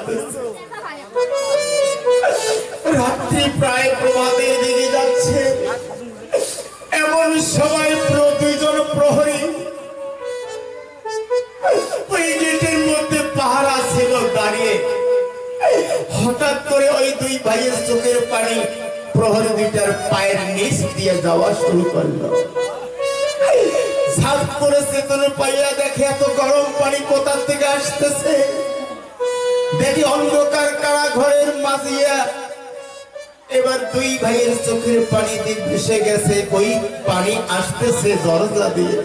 আসতেছে। রাত্রি প্রায় প্রভাতের দিকে যাচ্ছে, এমন সময় দুইজন প্রহরী ওই গেটের মধ্যে পাহারা ছিল দাঁড়িয়ে। হঠাৎ করে ওই দুই ভাইয়ের চোখের পানি প্রহরী দুইটার পায়ের নিচ দিয়ে যাওয়া শুরু করলো। ঝাঁপ করে চেতনে পাইয়া দেখে এত গরম পানি কোথা থেকে আসতেছে। দেখি অন্ধকার কারা ঘরের মাঝিয়া এবার দুই ভাইয়ের চোখের পানি দিক ভেসে গেছে। ওই পানি আসতেছে দরজা দিয়ে।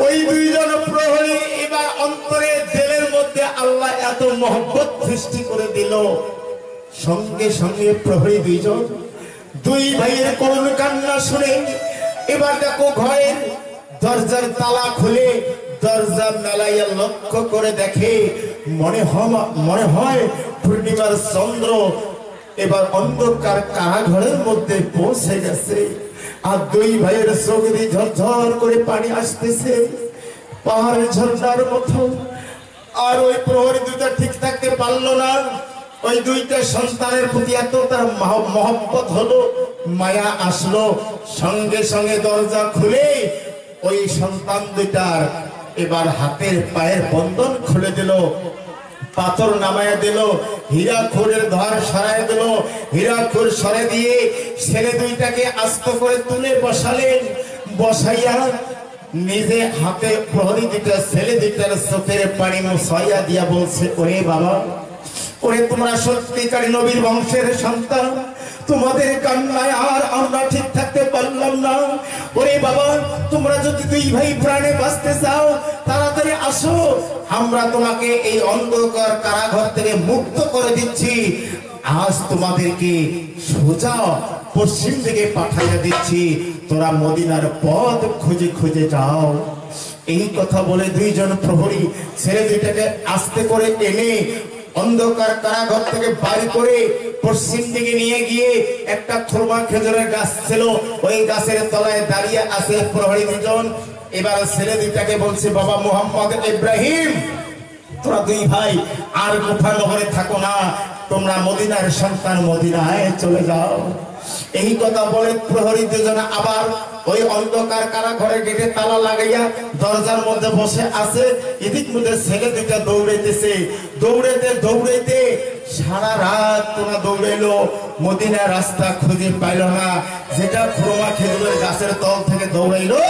ওই দুইজন প্রহরী এবার অন্তরে দিলের মধ্যে আল্লাহ এত মহব্বত সৃষ্টি করে দিল, সঙ্গে সঙ্গে প্রহরী দুই ভাইয়ের করুণ কান্না শুনে এবার দেখো ঘরের দরজার তালা খুলে দরজা মেলাইয়া লক্ষ্য করে দেখে মনে হয় পূর্ণিমার চন্দ্র এবার অন্ধকার কারাঘরের মধ্যে পৌঁছে গেছে। আর দুই ভাইয়ের চোখ দিয়ে ঝরঝর করে পানি আসতেছে পাহাড়ের ঝর্ণার মতো। আর ওই প্রহরী দুইটা ঠিক থাকতে পারলো না। ওই দুইটা সন্তানের প্রতি এত তার মহব্বত হলো, মায়া আসলো, সঙ্গে সঙ্গে দরজা খুলে ওই সন্তান দুইটার এবার হাতের পায়ের বন্ধন খুলে দিল, পাথর নামায়া দিল, হীরাখুরের ধর সরাই দিল। হীরাখুর সরে দিয়ে ছেলে দুইটাকে আস্ত করে তুলে বসালেন। বসাইয়া নিজে হাতে প্রহরী দুইটা ছেলে দুইটার চোখের পানি মুছাইয়া দিয়া বলছে, ওরে বাবা, ওরে তোমরা সত্যিকারী নবীর বংশের সন্তান, তোমাদের কান্নায় আর আমরা ঠিক থাকতে পারলাম না। ওরে বাবা, তোমরা যদি দুই ভাই প্রাণে বাঁচতে চাও তাড়াতাড়ি আসো, আমরা তোমাকে এই অন্ধকার কারাঘর থেকে মুক্ত করে দিচ্ছি। আজ তোমাদেরকে সোজা পশ্চিম দিকে পাঠাইয়া দিচ্ছি, তোরা মদিনার পথ খুঁজে খুঁজে যাও। এই কথা বলে দুইজন প্রহরী ছেলে দুইটাকে আস্তে করে এনে অন্ধকার কারাঘর থেকে বাড়ি করে পশ্চিম দিকে নিয়ে গিয়ে একটা খুরমা খেজুরের গাছ ছিল, ওই গাছের তলায় দাঁড়িয়ে আছে প্রহরী দুজন। এবার ছেলে দুইটাকে বলছে, বাবা মোহাম্মদ ইব্রাহিম, তোরা দুই ভাই আর মুফানগরে থাকো না, তোমরা মদিনার সন্তান, মদিনায় চলে যাও। এই কথা বলে প্রহরী দুজন আবার ওই অন্ধকার কারাঘরে গেটে তালা লাগাইয়া দরজার মধ্যে বসে আছে। এদিক মধ্যে ছেলে দুইটা দৌড়াইতেছে, দৌড়াইতে দৌড়াইতে সারা রাত তোরা দৌড়াইলো, মদিনার রাস্তা খুঁজে পাইল না। যেটা খুরমা খেজুরের গাছের তল থেকে দৌড়াইলো,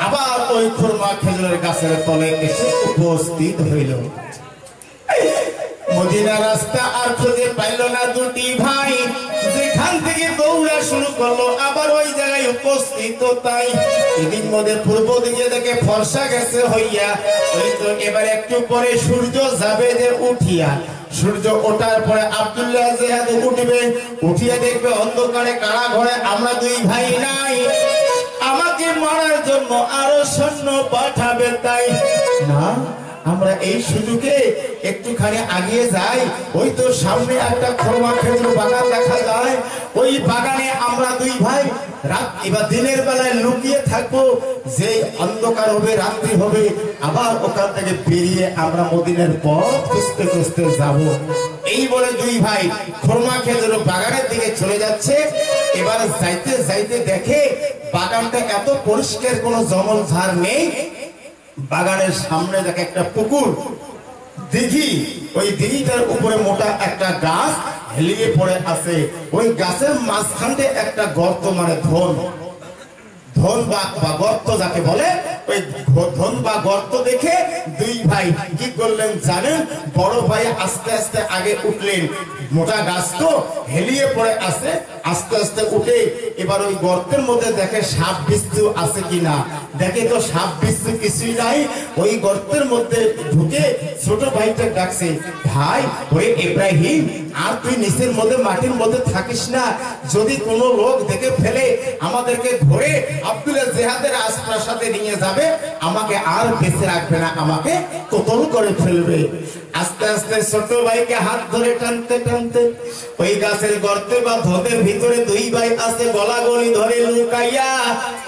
আবার ওই খুরমা খেজুরের গাছের তলে এসে উপস্থিত হইল। মদিনা রাস্তা আর খুঁজে পাইল না। দুটি ভাই যেখান থেকে দৌড়া শুরু করলো আবার ওই জায়গায় উপস্থিত। তাই এদিক মধ্যে পূর্ব দিকে দেখে ফর্সা গেছে হইয়া, ওই তো এবার একটু পরে সূর্য যাবে যে উঠিয়া। সূর্য ওঠার পরে আব্দুল্লাহ জিহাদ উঠবে, উঠিয়া দেখবে অন্ধকারে কারাঘরে আমরা দুই ভাই নাই, আমাকে মারার জন্য আরো সৈন্য পাঠাবে। তাই না, আমরা এই সুযোগে একটুখানি আগিয়ে যাই, ওই তো সামনে একটা খুরমা খেজুর বাগান দেখা যায়, ওই বাগানে আমরা দুই ভাই রাত এবার দিনের বেলায় লুকিয়ে থাকবো, যে অন্ধকার হবে রাত্রি হবে আবার ওখান থেকে বেরিয়ে আমরা মদিনার পথ খুঁজতে খুঁজতে যাব। এই বলে দুই ভাই খুরমা খেজুর বাগানের দিকে চলে যাচ্ছে। এবার যাইতে যাইতে দেখে বাগানটা এত পরিষ্কার, কোনো জঙ্গল ঝাড় নেই। বাগানের সামনে দেখে একটা পুকুর, দিঘি, ওই দিঘিটার উপরে মোটা একটা গাছ হেলিয়ে পড়ে আছে। ওই গাছের মাঝখানে একটা গর্ত, মানে ধন বা গর্ত যাকে বলে, ওই ধন বা গর্ত দেখে দুই ভাই কি করলেন জানেন? বড় ভাই আস্তে আস্তে আগে উঠলেন, মোটা গাছ তো হেলিয়ে পড়ে আছে, আস্তে আস্তে উঠে এবার ওই গর্তের মধ্যে দেখে সাপ বিচ্ছু আছে কিনা। দেখে তো সাপ বিচ্ছু কিছুই নাই। ওই গর্তের মধ্যে ঢুকে ছোট ভাইটা ডাকছে, ভাই ওই ইব্রাহিম, আর তুই নিচের মধ্যে মাটির মধ্যে থাকিস না, যদি কোনো লোক দেখে ফেলে আমাদেরকে ধরে আব্দুল্লাহ জিহাদের রাজপ্রাসাদে নিয়ে যাবে, আমাকে আর বেঁচে রাখবে না, আমাকে কতল করে ফেলবে। আস্তে আস্তে ছোট ভাইকে হাত ধরে টানতে টানতে ওই গাছের গর্তে বা ধদের ভিতরে ভিতরে দুই ভাই আছে, গলাগলি ধরে লুকাইয়া।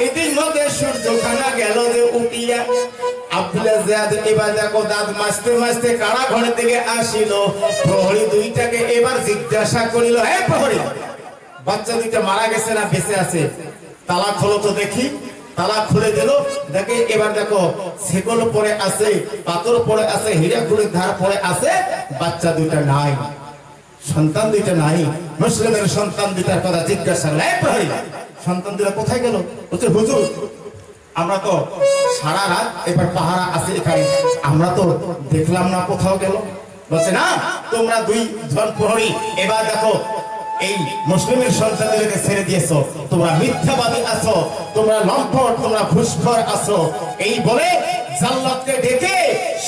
ইতিমধ্যে সূর্যখানা গেল যে উঠিয়া। আব্দুল্লাহ জিয়াদ এবার দেখো দাঁত মাজতে মাজতে কারা ঘরে থেকে আসিল। প্রহরী দুইটাকে এবার জিজ্ঞাসা করিল, হে প্রহরী, বাচ্চা দুইটা মারা গেছে না বেঁচে আছে? তালা খোলো তো দেখি। তালা খুলে দিল, দেখে এবার দেখো ছেকল পরে আছে, পাথর পরে আছে, হীরাকুড়ির ধার পরে আছে, বাচ্চা দুইটা নাই, সন্তান দুইটা নাই। মুসলিমের সন্তান দুইটার কথা জিজ্ঞাসা করল, হে প্রহরী, সন্তান দুইটা কোথায় গেল? বলছে হুজুর, আমরা তো সারা রাত এবার পাহারা আছে এখানে, আমরা তো দেখলাম না কোথাও গেল। বলছে না, তোমরা দুইজন প্রহরী এবার দেখো এই মুসলিমের সন্তানদেরকে ছেড়ে দিয়েছো, তোমরা মিথ্যাবাদী আছো, তোমরা লম্পট, তোমরা ঘুষখোর আছো। এই বলে জাল্লাদকে ডেকে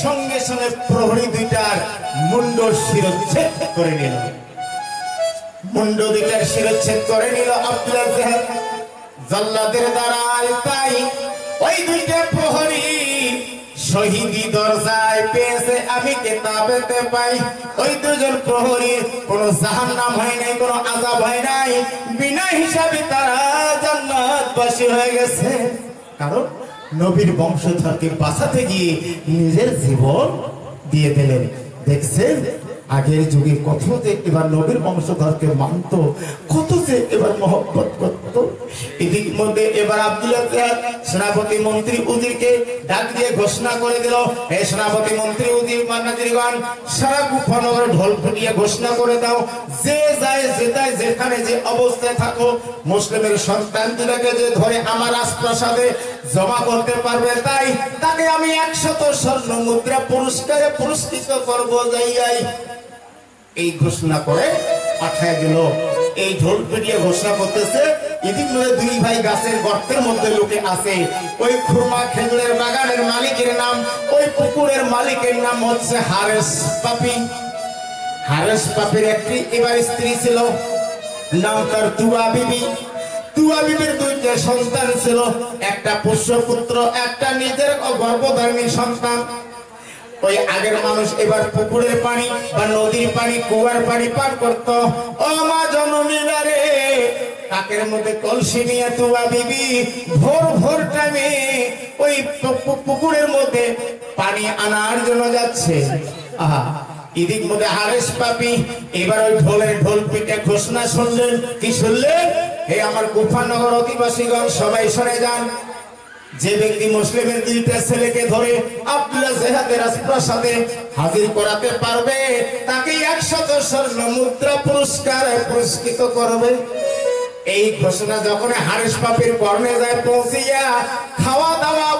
সঙ্গে সঙ্গে প্রহরী দুইটার মুন্ড শিরচ্ছেদ করে নিল। মুন্ড দুইটার শিরচ্ছেদ করে নিল আব্দুল্লাহ জিয়াদ জাল্লাদের দ্বারায়। তাই ওই দুইটা প্রহরী শহীদি দরজায় পেয়েছে, আমি কেতাবেতে পাই। ওই দুজন প্রহরী কোনো জাহান্নাম হয় নাই, কোনো আযাব হয় নাই, বিনা হিসাবে তারা জান্নাতবাসী হয়ে গেছে। কারণ নবীর বংশধরকে বাঁচাতে গিয়ে নিজের জীবন দিয়ে দিলেন। দেখছেন আগের যুগে কত যে এবার নবীর বংশধরকে মানত, কত যে এবার মহব্বত করত। এদিক মধ্যে এবার আব্দুল্লাহ জিয়াদ সেনাপতি মন্ত্রী উজিরকে ডাক দিয়ে ঘোষণা করে দিল, হে সেনাপতি মন্ত্রী উজির মান্নাজিরগণ, সারা কুফানগর ঢোল পিটিয়ে ঘোষণা করে দাও, যে যায় যেটায় যেখানে যে অবস্থায় থাকো, মুসলিমের সন্তান দুটাকে যে ধরে আমার রাজপ্রাসাদে জমা করতে পারবে, তাই তাকে আমি 100 স্বর্ণ মুদ্রা পুরস্কারে পুরস্কৃত করবো। যাই এই ঘোষণা করে পাঠায় দিল। এই ঢোল পিটিয়ে ঘোষণা করতেছে, ইতিমধ্যে দুই ভাই গাছের গর্তের মধ্যে লুকে আছে। ওই খুরমা খেজুরের বাগানের মালিকের নাম, ওই পুকুরের মালিকের নাম হচ্ছে হারেস পাপি। হারেস পাপির একটি এবার স্ত্রী ছিল, নাম তার তুয়া বিবি। তুয়া বিবির দুইটা সন্তান ছিল, একটা পুষ্যপুত্র, একটা নিজের গর্ভধারিণী সন্তান। ওই আগের মানুষ এবার পুকুরের পানি বা নদীর পানি, কুয়ার পানি পান করত। ও মা জননী রে, কাকের মধ্যে কলসি নিয়ে তুয়া বিবি ভোর ভোর টাইমে ওই পুকুরের মধ্যে পানি আনার জন্য যাচ্ছে। আহা, এদিক মধ্যে হারেস পাপি এবার ওই ঢোল পিটে ঘোষণা শুনলেন। কি শুনলেন? হে আমার কুফানগর অধিবাসীগণ, সবাই সরে যান। যে ব্যক্তি মুসলিমের দুইটা ছেলেকে ধরে আব্দুল্লাহ জিয়াদের রাজপ্রাসাদে হাজির করাতে পারবে, তাকে 100 স্বর্ণ মুদ্রা পুরস্কারে পুরস্কৃত করবে। এই ঘোষণা যখন হারেস পাপির কর্ণে যায় পৌঁছিয়া, খাওয়া দাওয়া